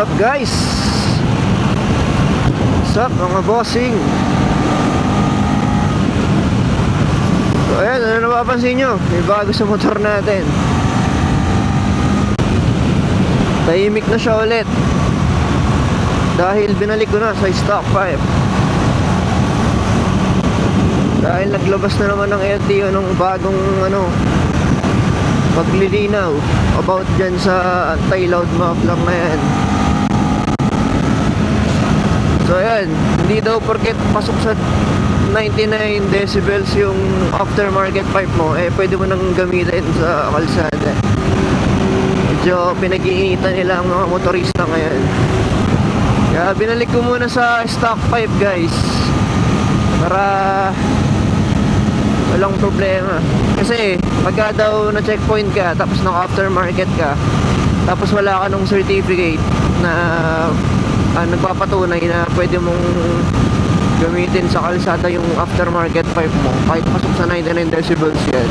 Sup guys? Sup mga bossing? So ayan, ano napapansin nyo? May bago sa motor natin. Tahimik na siya ulit dahil binalik ko na sa stock 5. Dahil naglabas na naman ng LTO ng bagong paglilinaw about dyan sa anti-loud muffler na yan. So ayan, hindi daw porket pasok sa 99 decibels yung aftermarket pipe mo, pwede mo nang gamitin sa kalsada. Medyo pinag-iinitan nila ang mga motorista ngayon. Kaya binalik ko muna sa stock pipe guys, para walang problema. Kasi pagka daw na checkpoint ka tapos naka aftermarket ka, tapos wala ka nung certificate na nagpapatunay na pwede mong gamitin sa kalsada yung aftermarket pipe mo, kahit pasok sa 99 decibels yan,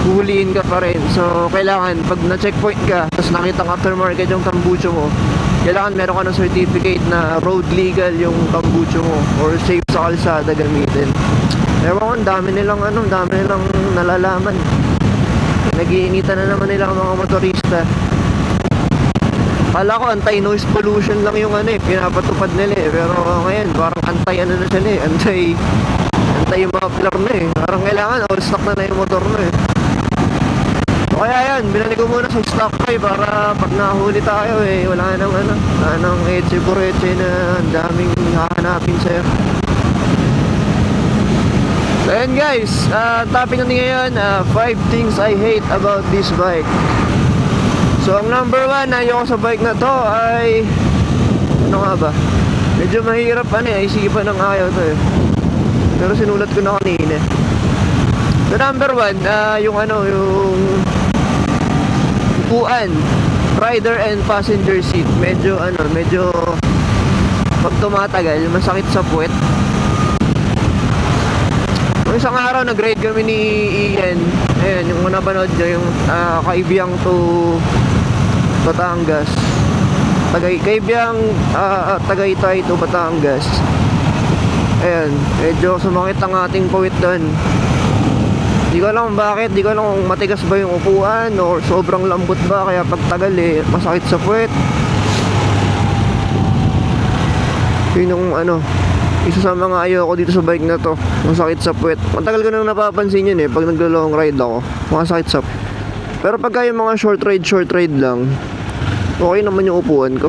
huhuliin ka pa rin. So kailangan pag na checkpoint ka tapos nakita ng aftermarket yung tambucho mo, kailangan meron ka ng certificate na road legal yung tambucho mo or safe sa kalsada gamitin. Ewan ko, dami nilang nalalaman. Nag-iinitan na naman nila ang mga motorista. Kala ko anti-noise pollution lang yung pinapatupad nila pero ngayon parang na sila anti-muffler na Parang kailangan all stock na yung motor na So kaya yan, binalik ko muna sa stock para pag nahuli tayo wala nang etche-bureche na ang daming hahanapin sa'yo. So ayan guys, topic natin ngayon, 5 things I hate about this bike. So ang number 1 na ayoko sa bike na to ay ano nga ba? Medyo mahirap isipan ng ayaw to Pero sinulat ko na kanina. So number 1, yung upuan, rider and passenger seat. Medyo pag tumatagal, masakit sa puwet. Isang araw nag-ride kami ni Ian. Ayan, yung napanood nyo, yung Kaibiyang to Batangas. Kaibiyang Tagaytay to Batangas. Ayan, medyo sumakit ang ating puwit doon. Di ko alam bakit, di ko alam kung matigas ba yung upuan or sobrang lambot ba, kaya pagtagal masakit sa puwet. Yun yung isa sa mga ayoko dito sa bike na to, masakit sa puwet. Matagal ko nang napapansin yun pag naglo-long ride ako, masakit sa puwet. Pero pagka yung mga short ride lang, okay naman yung upuan ko.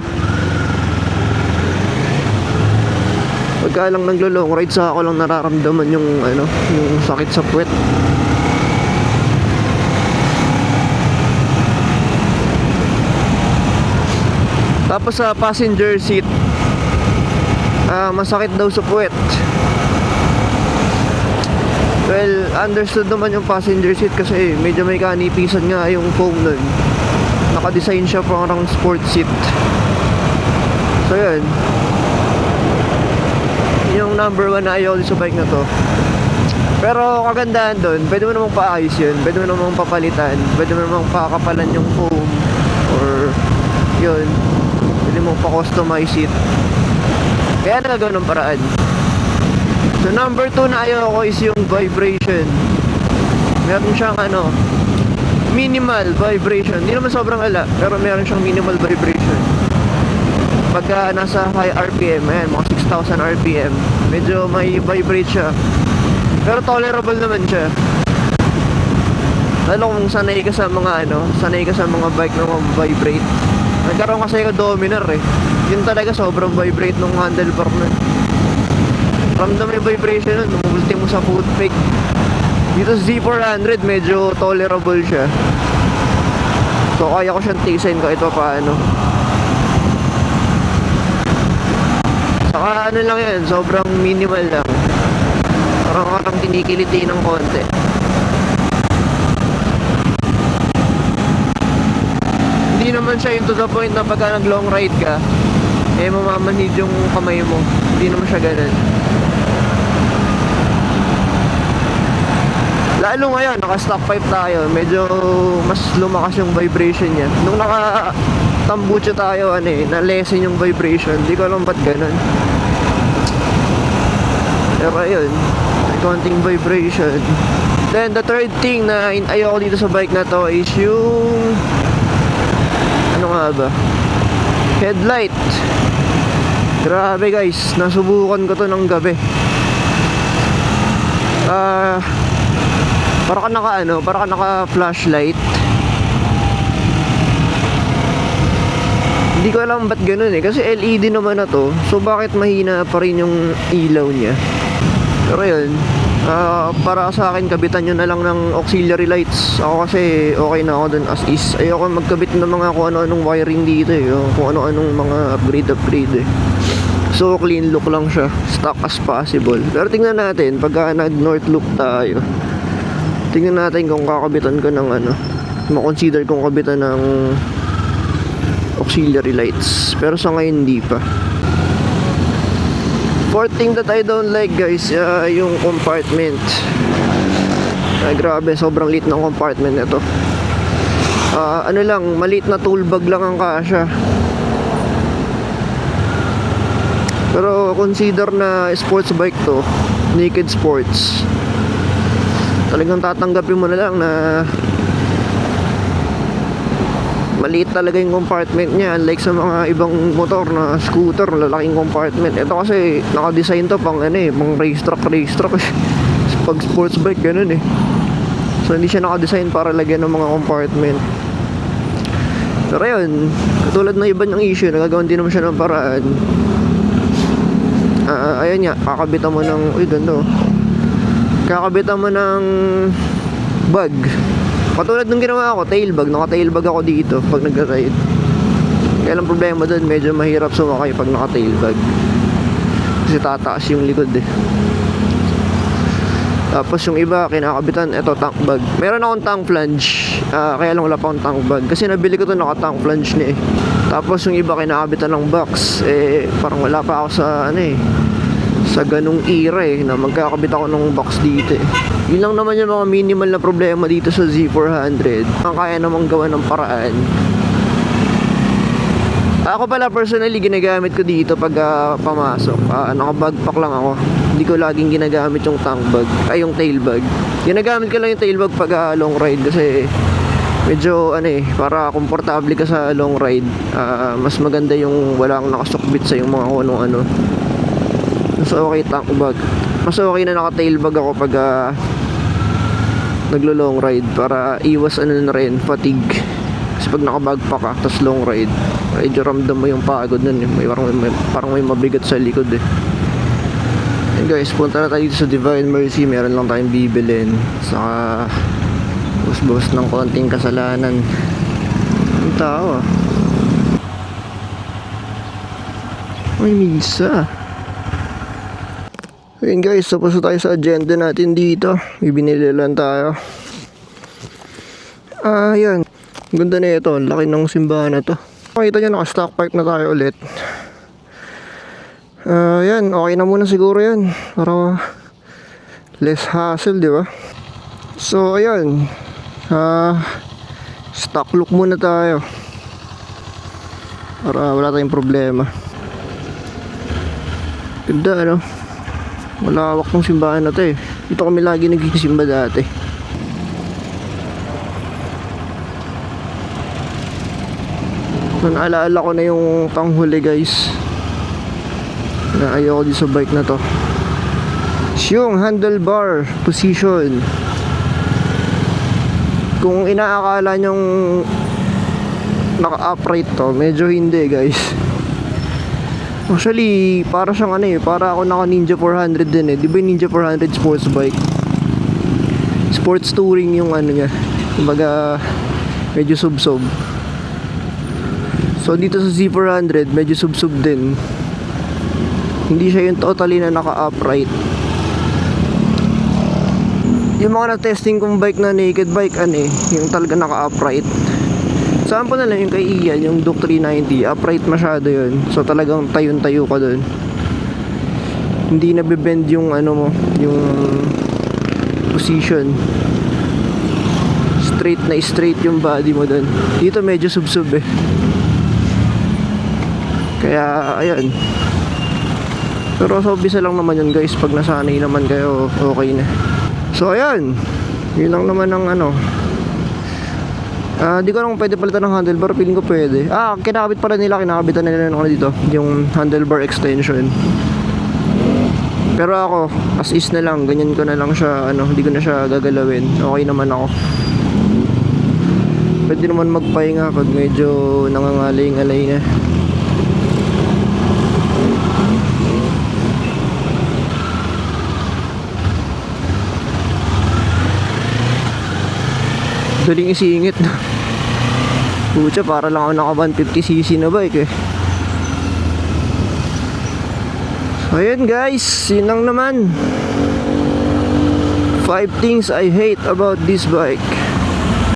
Pagka lang naglo-long ride, sa ako lang nararamdaman yung sakit sa puwet. Tapos sa passenger seat, masakit daw sa puwet. Well, understood naman yung passenger seat kasi medyo may kanipisan nga yung foam nun. Naka-design siya parang sport seat. So yun, yung number 1 na ayaw sa bike na to. Pero kagandahan dun, pwede mo namang paayos yun, pwede mo namang papalitan, pwede mo namang pakakapalan yung foam, or yun, pwede mo pa-customize it. Kaya nagagawa ng paraan. So number 2 na ayaw ko is yung vibration. Meron siyang minimal vibration. Hindi naman sobrang ala, pero meron siyang minimal vibration. Pagka nasa high RPM, ayan, mga 6,000 RPM, medyo may vibrate siya. Pero tolerable naman siya. Lalo kung sanay ka sa mga bike na vibrate. Nagkaroon kasi ako Dominar Yun talaga, sobrang vibrate nung handlebar na. Ramdam yung vibration nun, umulti mo sa foot peg. Dito sa Z400, medyo tolerable siya. So kaya ko siyang tiisin kahit paano. Saka lang yan, sobrang minimal lang. Parang kinikiliti ng konti. Hindi naman siya yung to the point na pagka nag long ride ka mamamanhid yung kamay mo. Hindi naman siya ganun. Lalo ngayon, naka-stock pipe tayo, medyo mas lumakas yung vibration niya. Nung naka-tambucho tayo, na-lessen yung vibration. Di ko alam ba't ganun. Pero ayun, may konting vibration. Then the third thing na ayoko dito sa bike na to is yung ano nga ba? Headlight. Grabe guys, nasubukan ko to ng gabi. Para ka naka flashlight. Hindi ko alam ba't ganun kasi LED naman na to. So bakit mahina pa rin yung ilaw niya? Pero yun, para sa akin kabitan nyo na lang ng auxiliary lights. Ako kasi okay na ako dun as is. Ayoko magkabit ng mga kung ano-anong wiring dito kung ano-anong mga upgrade So clean look lang siya, stock as possible. Pero tingnan natin pagka nag north loop tayo. Tingnan natin kung kakabitan ko ng ma-consider kong kabitan ng auxiliary lights. Pero sa ngayon hindi pa. Fourth thing that I don't like guys, yung compartment. Ay grabe, sobrang liit ng compartment nito. Maliit na tool bag lang ang kasya. Pero consider na sports bike to, naked sports. Talagang tatanggapin mo na lang na maliit talaga yung compartment niya, unlike sa mga ibang motor na scooter, lalaking compartment. Ito kasi naka-design to pang pang racetrack. Pag sports bike ganun So hindi siya naka-design para lagyan ng mga compartment. Pero yun, katulad ng iba niyang issue, nagagawan din naman siya ng paraan. Ayan nga, kakabitan mo ng kakabitan mo ng bag. Katulad nung ginawa ko, tailbag. Naka-tailbag ako dito pag nag-ride. Kaya lang problema doon, medyo mahirap sumakay pag naka-tailbag. Kasi tataas yung likod Tapos yung iba, kinakabitan, tank bag. Meron akong tank flange. Kaya lang wala pa akong tank bag. Kasi nabili ko to naka-tank flange niya Tapos yung iba, kinakabitan ng box. Parang wala pa ako sa sa ganung era na magkakabit ako ng box dito Yun lang naman yung mga minimal na problema dito sa Z400. Ang kaya namang gawa ng paraan. Ako pala personally ginagamit ko dito pag pamasok. Naka-backpack lang ako. Hindi ko laging ginagamit yung tank bag, yung tail bag. Ginagamit ko lang yung tail bag pag long ride kasi medyo para komportable ka sa long ride. Mas maganda yung walang nakasukbit sa yung mga ano. Mas okay tank bag. Mas okay na naka-tail bag ako pag naglo-long ride para iwas na rin, fatigue. Kasi pag naka-backpack ka, tapos long ride, medyo ramdam mo yung pagod nun parang may mabigat sa likod And guys, punta na tayo dito sa Divine Mercy. Meron lang tayong bibilin. Saka bus ng konting kasalanan. Ang tao May misa. Ayun guys, tapos tayo sa agenda natin dito. Ibinili lang tayo. Yan. Ganda na ito. Laki ng simbahan na to. Makita nyo, naka-stock pipe na tayo ulit. Yan. Okay na muna siguro yan. Para less hassle, di ba? So, ayan. Stock look muna tayo. Para wala tayong problema. Ganda, malawak ng simbahan na to Dito kami lagi nagsisimba dati. Naalala ko na yung panghuli guys na ayoko dito sa bike na to. Yung handlebar position. Kung inaakala nyong naka-upright to, medyo hindi guys. Actually, para siyang para ako naka Ninja 400 din Di ba yung Ninja 400 sports bike? Sports touring yung niya. Kumbaga, medyo sub-sub. So, dito sa Z400, medyo sub-sub din. Hindi siya yung totally na naka-upright. Yung mga na-testing kong bike na naked bike, yung talaga naka-upright. Sample na lang yung kay Ian, yung Duke 390, upright masyado yun. So talagang tayo-tayo ka dun. Hindi nabibend yung mo, yung position. Straight yung body mo dun. Dito medyo sub-sub eh. Kaya ayun. Pero sa umpisa lang naman yun guys. Pag nasanay naman kayo, okay na. So ayun. Yun lang naman ang ano. Di ko lang pwede palitan ng handlebar. Feeling ko pwede. Kinakabit pala nila. Kinakabitan nila ng ano dito. Yung handlebar extension. Pero ako, as is na lang. Ganyan ko na lang siya. Hindi ko na siya gagalawin. Okay naman ako. Pwede naman magpahinga pag medyo nangangalay-ngalay na. Daling isingit. Pucha, para lang ako naka 150cc na bike eh. So ayun guys, yun lang naman. 5 things I hate about this bike.